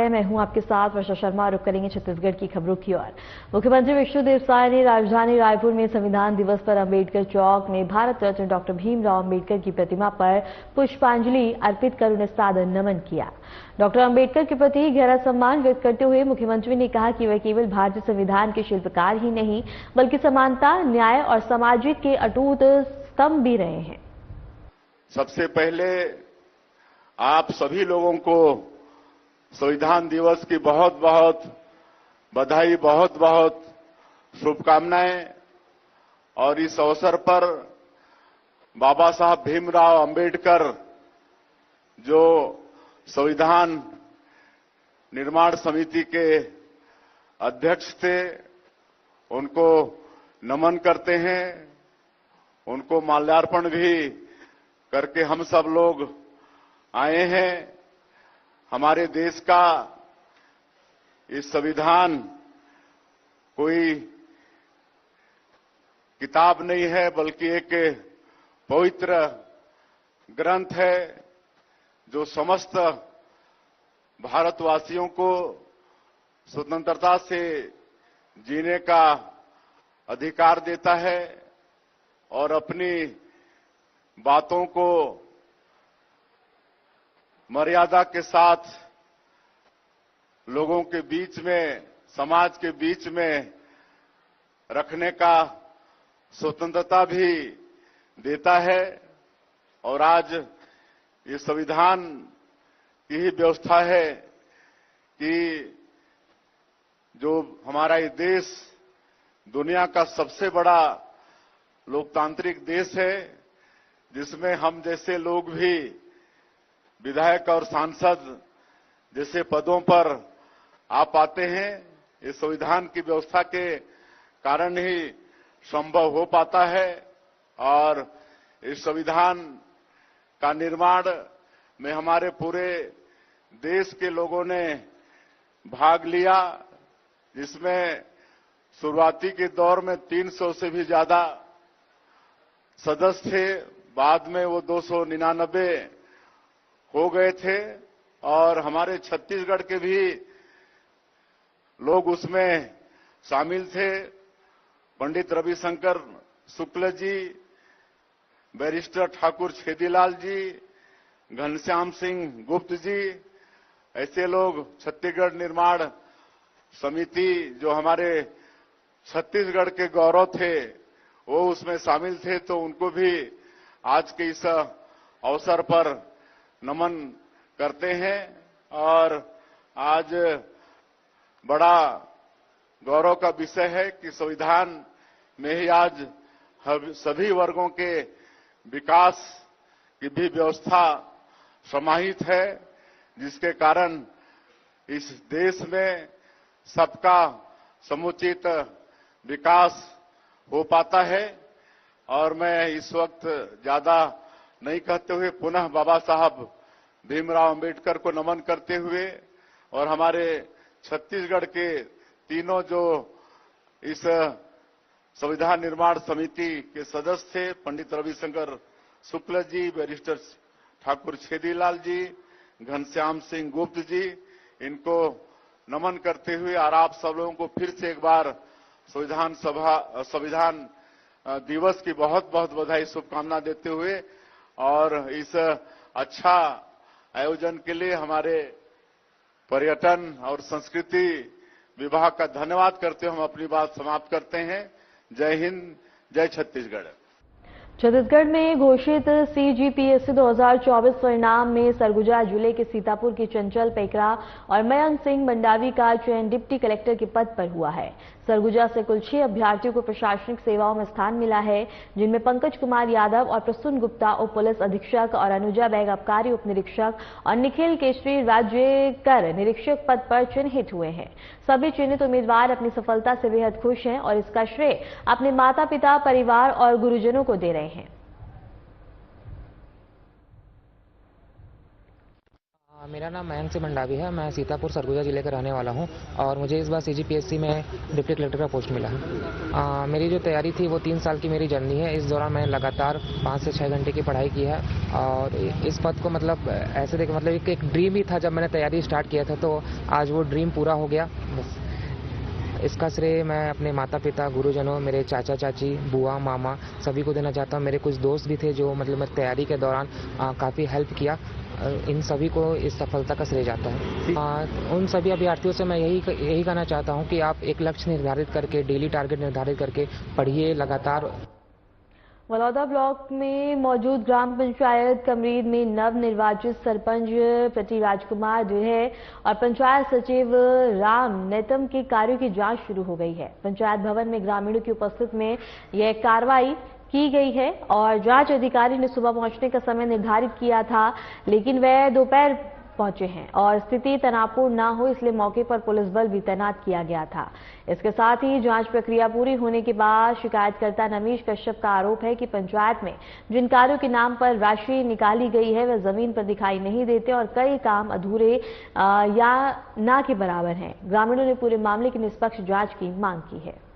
मैं हूं आपके साथ वर्षा शर्मा। रुक करेंगे छत्तीसगढ़ की खबरों की ओर। मुख्यमंत्री विष्णुदेव साय ने राजधानी रायपुर में संविधान दिवस पर अंबेडकर चौक में भारत रत्न डॉक्टर भीमराव अंबेडकर की प्रतिमा पर पुष्पांजलि अर्पित कर उन्हें सादर नमन किया। डॉक्टर अंबेडकर के प्रति गहरा सम्मान व्यक्त करते हुए मुख्यमंत्री ने कहा कि वे केवल भारतीय संविधान के शिल्पकार ही नहीं बल्कि समानता, न्याय और सामाजिक के अटूट स्तंभ भी रहे हैं। सबसे पहले आप सभी लोगों को संविधान दिवस की बहुत बहुत बधाई, बहुत बहुत शुभकामनाएं। और इस अवसर पर बाबा साहब भीमराव अंबेडकर जो संविधान निर्माण समिति के अध्यक्ष थे, उनको नमन करते हैं। उनको माल्यार्पण भी करके हम सब लोग आए हैं। हमारे देश का ये संविधान कोई किताब नहीं है बल्कि एक पवित्र ग्रंथ है जो समस्त भारतवासियों को स्वतंत्रता से जीने का अधिकार देता है और अपनी बातों को मर्यादा के साथ लोगों के बीच में, समाज के बीच में रखने का स्वतंत्रता भी देता है। और आज ये संविधान की ही व्यवस्था है कि जो हमारा ये देश दुनिया का सबसे बड़ा लोकतांत्रिक देश है, जिसमें हम जैसे लोग भी विधायक और सांसद जैसे पदों पर आ पाते हैं। इस संविधान की व्यवस्था के कारण ही संभव हो पाता है। और इस संविधान का निर्माण में हमारे पूरे देश के लोगों ने भाग लिया, जिसमें शुरुआती के दौर में 300 से भी ज्यादा सदस्य थे। बाद में वो 299 हो गए थे और हमारे छत्तीसगढ़ के भी लोग उसमें शामिल थे। पंडित रविशंकर शुक्ल जी, बैरिस्टर ठाकुर छेदीलाल जी, घनश्याम सिंह गुप्त जी, ऐसे लोग छत्तीसगढ़ निर्माण समिति जो हमारे छत्तीसगढ़ के गौरव थे वो उसमें शामिल थे। तो उनको भी आज के इस अवसर पर नमन करते हैं। और आज बड़ा गौरव का विषय है कि संविधान में ही आज सभी वर्गों के विकास की भी व्यवस्था समाहित है, जिसके कारण इस देश में सबका समुचित विकास हो पाता है। और मैं इस वक्त ज्यादा नहीं कहते हुए पुनः बाबा साहब भीमराव अंबेडकर को नमन करते हुए और हमारे छत्तीसगढ़ के तीनों जो इस संविधान निर्माण समिति के सदस्य थे, पंडित रविशंकर शुक्ल जी, बैरिस्टर ठाकुर छेदीलाल जी, घनश्याम सिंह गुप्त जी, इनको नमन करते हुए और आप सब लोगों को फिर से एक बार संविधान दिवस की बहुत बहुत बधाई, शुभकामना देते हुए और इस अच्छा आयोजन के लिए हमारे पर्यटन और संस्कृति विभाग का धन्यवाद करते हुए हम अपनी बात समाप्त करते हैं। जय हिंद, जय छत्तीसगढ़। छत्तीसगढ़ में घोषित CGPSC 2024 परिणाम में सरगुजा जिले के सीतापुर की चंचल पेकरा और मयंक सिंह मंडावी का चयन डिप्टी कलेक्टर के पद पर हुआ है। सरगुजा से कुल 6 अभ्यर्थियों को प्रशासनिक सेवाओं में स्थान मिला है, जिनमें पंकज कुमार यादव और प्रसून गुप्ता उप पुलिस अधीक्षक और अनुजा बैग आबकारी उप निरीक्षक और निखिल केशरी राज्यकर निरीक्षक पद पर चिन्हित हुए हैं। सभी चयनित उम्मीदवार अपनी सफलता से बेहद खुश हैं और इसका श्रेय अपने माता पिता, परिवार और गुरुजनों को दे रहे हैं। मेरा नाम मयंक सिंह मंडावी है। मैं सीतापुर सरगुजा जिले का रहने वाला हूं और मुझे इस बार सीजीपीएससी में डिप्टी कलेक्टर का पोस्ट मिला है। मेरी जो तैयारी थी वो 3 साल की मेरी जर्नी है। इस दौरान मैंने लगातार 5 से 6 घंटे की पढ़ाई की है और इस पद को मतलब ऐसे देख मतलब एक ड्रीम ही था। जब मैंने तैयारी स्टार्ट किया था तो आज वो ड्रीम पूरा हो गया। बस इसका श्रेय मैं अपने माता पिता, गुरुजनों, मेरे चाचा चाची, बुआ, मामा सभी को देना चाहता हूँ। मेरे कुछ दोस्त भी थे जो मतलब मैं तैयारी के दौरान काफ़ी हेल्प किया। इन सभी को इस सफलता का श्रेय जाता है। उन सभी अभ्यर्थियों से मैं यही कहना चाहता हूँ कि आप एक लक्ष्य निर्धारित करके, डेली टारगेट निर्धारित करके पढ़िए लगातार। बलौदा ब्लॉक में मौजूद ग्राम पंचायत कमरीद में नव निर्वाचित सरपंच प्रति राजकुमार दुहे और पंचायत सचिव राम नेतम के कार्यों की जांच शुरू हो गई है। पंचायत भवन में ग्रामीणों की उपस्थिति में यह कार्रवाई की गई है और जांच अधिकारी ने सुबह पहुंचने का समय निर्धारित किया था, लेकिन वह दोपहर पहुंचे हैं और स्थिति तनावपूर्ण न हो इसलिए मौके पर पुलिस बल भी तैनात किया गया था। इसके साथ ही जांच प्रक्रिया पूरी होने के बाद शिकायतकर्ता नमीश कश्यप का आरोप है कि पंचायत में जिन कार्यों के नाम पर राशि निकाली गई है वह जमीन पर दिखाई नहीं देते और कई काम अधूरे या ना के बराबर हैं। ग्रामीणों ने पूरे मामले की निष्पक्ष जांच की मांग की है।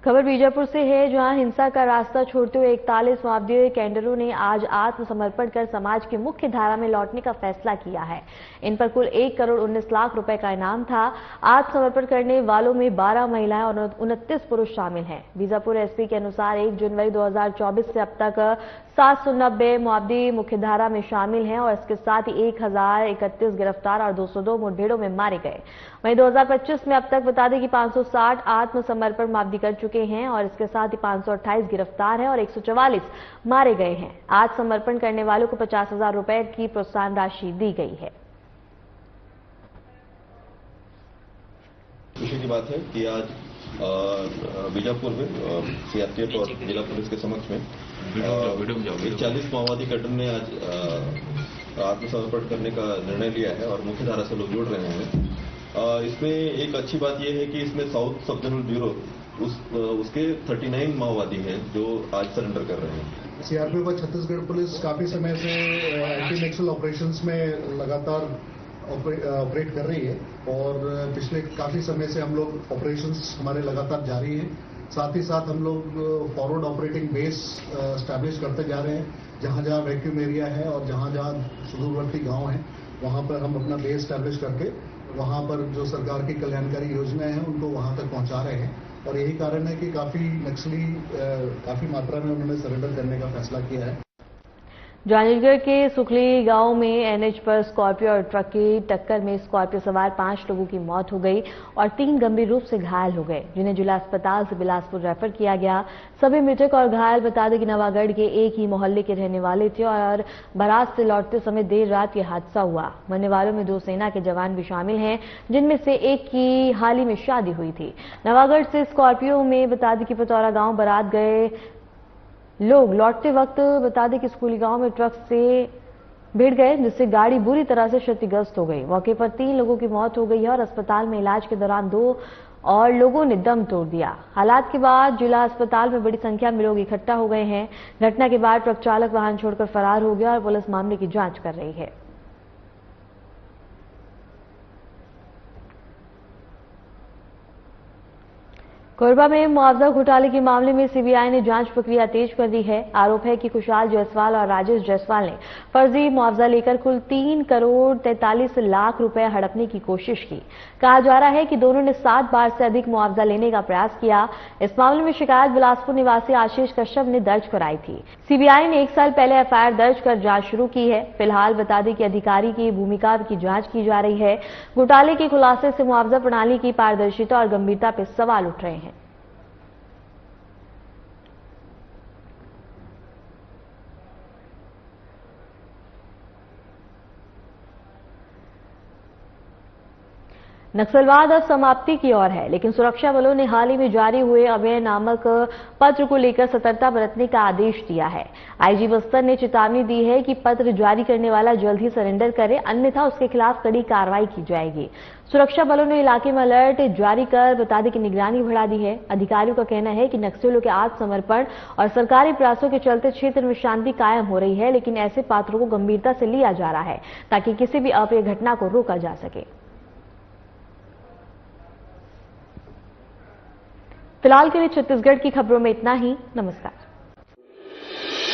खबर बीजापुर से है, जहां हिंसा का रास्ता छोड़ते हुए 41 माओवादी कैडरों ने आज आत्मसमर्पण कर समाज की मुख्य धारा में लौटने का फैसला किया है। इन पर कुल 1 करोड़ 19 लाख रुपए का इनाम था। आत्मसमर्पण करने वालों में 12 महिलाएं और 29 पुरुष शामिल हैं। बीजापुर एसपी के अनुसार 1 जनवरी 2024 से अब तक 790 माओवादी मुख्यधारा में शामिल हैं और इसके साथ ही 1031 गिरफ्तार और 202 मुठभेड़ों में मारे गए। वहीं 2025 में अब तक बता दें कि 560 आत्मसमर्पण माओवादी कर चुके हैं और इसके साथ ही 528 गिरफ्तार हैं और 144 मारे गए हैं। आत्मसमर्पण करने वालों को 50,000 रुपए की प्रोत्साहन राशि दी गई है। खुशी की बात है कि आज बीजापुर में सीआरपीएफ और जिला पुलिस के समक्ष में 40 माओवादी कैडर ने आज आत्मसमर्पण करने का निर्णय लिया है और मुख्य धारा से लोग जुड़ रहे हैं। इसमें एक अच्छी बात यह है कि इसमें साउथ सब जोनल ब्यूरो उसके 39 माओवादी हैं जो आज सरेंडर कर रहे हैं। सीआरपीएफ और छत्तीसगढ़ पुलिस काफी समय से एंटी नक्सल ऑपरेशंस में लगातार ऑपरेट कर रही है और पिछले काफी समय से हम लोग ऑपरेशंस हमारे लगातार जारी हैं। साथ ही साथ हम लोग फॉरवर्ड ऑपरेटिंग बेस स्टैब्लिश करते जा रहे हैं। जहां जहां वैक्यूम एरिया है और जहां जहां सुदूरवर्ती गांव हैं वहां पर हम अपना बेस स्टैब्लिश करके वहां पर जो सरकार की कल्याणकारी योजनाएं हैं उनको वहां तक पहुंचा रहे हैं और यही कारण है कि काफी नक्सली काफी मात्रा में उन्होंने सरेंडर करने का फैसला किया है। जांजगीर के सुखली गांव में एनएच पर स्कॉर्पियो और ट्रक की टक्कर में स्कॉर्पियो सवार 5 लोगों की मौत हो गई और 3 गंभीर रूप से घायल हो गए, जिन्हें जिला अस्पताल से बिलासपुर रेफर किया गया। सभी मृतक और घायल बता दें कि नवागढ़ के एक ही मोहल्ले के रहने वाले थे और बारात से लौटते समय देर रात यह हादसा हुआ। मरने वालों में 2 सेना के जवान भी शामिल हैं, जिनमें से एक की हाल ही में शादी हुई थी। नवागढ़ से स्कॉर्पियो में बता दें कि पतौरा गांव बारात गए लोग लौटते वक्त बता दें कि स्कूली गांव में ट्रक से भिड़ गए, जिससे गाड़ी बुरी तरह से क्षतिग्रस्त हो गई। मौके पर 3 लोगों की मौत हो गई है और अस्पताल में इलाज के दौरान 2 और लोगों ने दम तोड़ दिया। हालात के बाद जिला अस्पताल में बड़ी संख्या में लोग इकट्ठा हो गए हैं। घटना के बाद ट्रक चालक वाहन छोड़कर फरार हो गया और पुलिस मामले की जांच कर रही है। कोरबा में मुआवजा घोटाले के मामले में सीबीआई ने जांच प्रक्रिया तेज कर दी है। आरोप है कि खुशहाल जायसवाल और राजेश जायसवाल ने फर्जी मुआवजा लेकर कुल 3 करोड़ 43 लाख रुपए हड़पने की कोशिश की। कहा जा रहा है कि दोनों ने 7 बार से अधिक मुआवजा लेने का प्रयास किया। इस मामले में शिकायत बिलासपुर निवासी आशीष कश्यप ने दर्ज कराई थी। सीबीआई ने 1 साल पहले एफआईआर दर्ज कर जांच शुरू की है। फिलहाल बता दें कि अधिकारी की भूमिका की जांच की जा रही है। घोटाले के खुलासे से मुआवजा प्रणाली की पारदर्शिता और गंभीरता पर सवाल उठ रहे हैं। नक्सलवाद अब समाप्ति की ओर है, लेकिन सुरक्षा बलों ने हाल ही में जारी हुए अभय नामक पत्र को लेकर सतर्कता बरतने का आदेश दिया है। आईजी बस्तर ने चेतावनी दी है कि पत्र जारी करने वाला जल्द ही सरेंडर करे, अन्यथा उसके खिलाफ कड़ी कार्रवाई की जाएगी। सुरक्षा बलों ने इलाके में अलर्ट जारी कर बता की निगरानी बढ़ा दी है। अधिकारियों का कहना है कि नक्सलियों के आत्मसमर्पण और सरकारी प्रयासों के चलते क्षेत्र में शांति कायम हो रही है, लेकिन ऐसे पात्रों को गंभीरता से लिया जा रहा है ताकि किसी भी अप्रिय घटना को रोका जा सके। फिलहाल के लिए छत्तीसगढ़ की खबरों में इतना ही। नमस्कार।